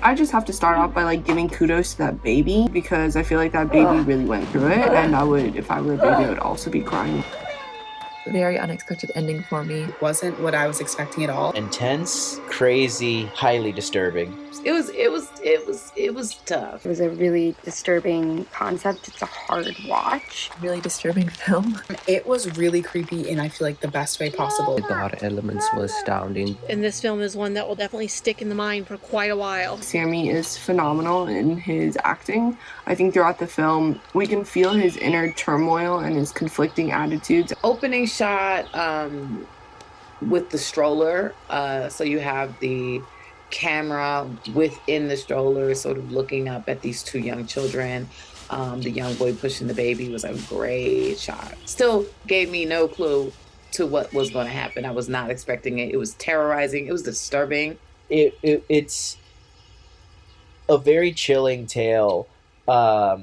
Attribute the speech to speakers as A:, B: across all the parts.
A: I just have to start off by like giving kudos to that baby, because I feel like that baby really went through it, and I would, if I were a baby, I would also be crying.
B: Very unexpected ending for me.
C: Wasn't what I was expecting at all.
D: Intense, crazy, highly disturbing.
E: It was tough.
F: It was a really disturbing concept. It's a hard watch.
B: Really disturbing film.
C: It was really creepy in, I feel like, the best way possible.
G: The horror elements were astounding.
H: And this film is one that will definitely stick in the mind for quite a while.
A: Sammy is phenomenal in his acting. I think throughout the film, we can feel his inner turmoil and his conflicting attitudes.
E: Opening shot with the stroller. So you have the camera within the stroller sort of looking up at these two young children. The young boy pushing the baby was a great shot. Still gave me no clue to what was going to happen. I was not expecting it. It was terrorizing. It was disturbing.
D: It's a very chilling tale that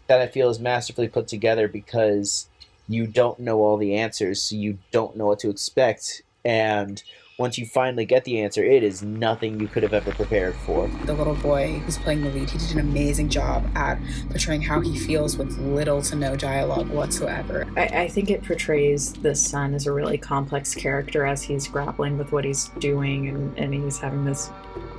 D: I feel is masterfully put together, because you don't know all the answers, so you don't know what to expect. And once you finally get the answer, it is nothing you could have ever prepared for.
C: The little boy who's playing the lead, he did an amazing job at portraying how he feels with little to no dialogue whatsoever.
I: I think it portrays the son as a really complex character as he's grappling with what he's doing, and he's having this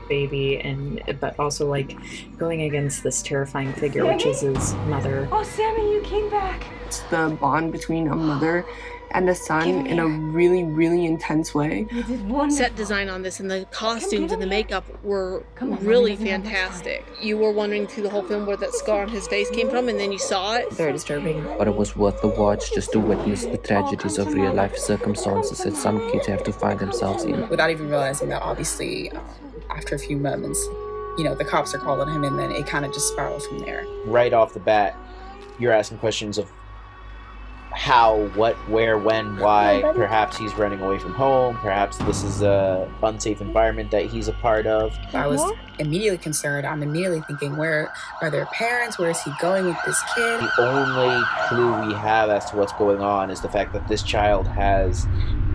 I: baby, but also like going against this terrifying figure, which is his mother.
F: Oh, Sammy, you came back.
A: It's the bond between a mother and a son in a really, really intense way.
F: You did wonderful.
H: Set design on this and the costumes and the makeup were really fantastic. You were wondering through the whole film where that scar on his face came from, and then you saw it.
B: Very disturbing.
G: But it was worth the watch just to witness the tragedies of real life circumstances that some kids have to find themselves in.
C: Without even realizing that, obviously, after a few moments, the cops are calling him, and then it kind of just spiraled from there.
D: Right off the bat, you're asking questions of how, what, where, when, why. Perhaps he's running away from home. Perhaps this is a unsafe environment that he's a part of.
C: I was immediately concerned. I'm immediately thinking, where are their parents? Where is he going with this kid?
D: The only clue we have as to what's going on is the fact that this child has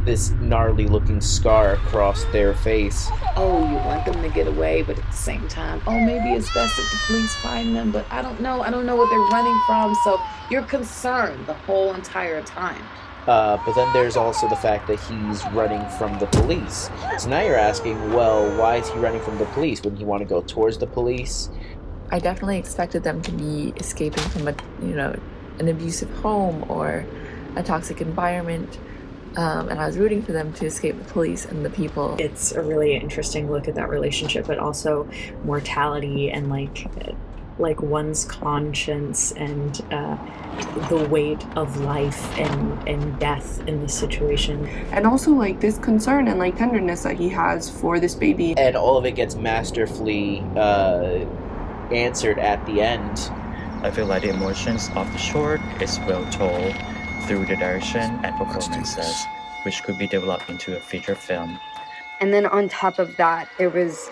D: this gnarly looking scar across their face.
E: Oh, you want them to get away, but at the same time, oh, maybe it's best if the police find them, but I don't know what they're running from, so you're concerned the whole entire time.
D: But then there's also the fact that he's running from the police. So now you're asking, well, why is he running from the police? Wouldn't he want to go towards the police?
B: I definitely expected them to be escaping from an abusive home or a toxic environment. And I was rooting for them to escape the police and the people.
I: It's a really interesting look at that relationship, but also mortality and like one's conscience and the weight of life and death in this situation.
A: And also like this concern and like tenderness that he has for this baby.
D: And all of it gets masterfully answered at the end.
J: I feel like the emotions of the short is well told through the direction and performances, which could be developed into a feature film.
F: And then on top of that, there was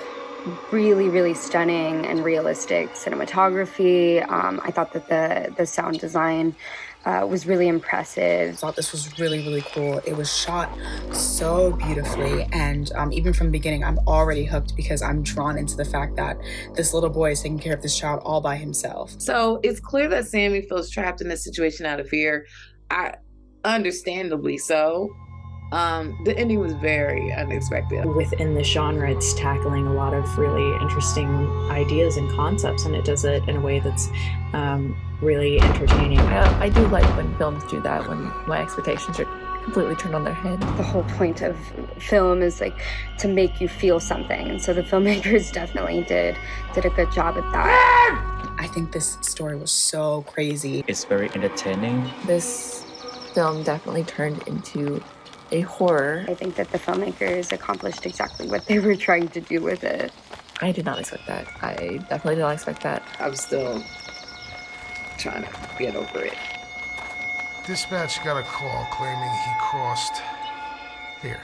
F: really, really stunning and realistic cinematography. I thought that the sound design was really impressive.
C: I thought this was really, really cool. It was shot so beautifully, and even from the beginning, I'm already hooked because I'm drawn into the fact that this little boy is taking care of this child all by himself.
E: So it's clear that Sammy feels trapped in this situation out of fear. Understandably so. The ending was very unexpected.
I: Within the genre, it's tackling a lot of really interesting ideas and concepts, and it does it in a way that's really entertaining.
B: I do like when films do that, when my expectations are completely turned on their head.
F: The whole point of film is like to make you feel something, and so the filmmakers definitely did a good job at that.
C: I think this story was so crazy.
J: It's very entertaining.
B: This film definitely turned into a horror.
F: I think that the filmmakers accomplished exactly what they were trying to do with it.
B: I did not expect that. I definitely did not expect that.
E: I'm still trying to get over it.
K: Dispatch got a call claiming he crossed here.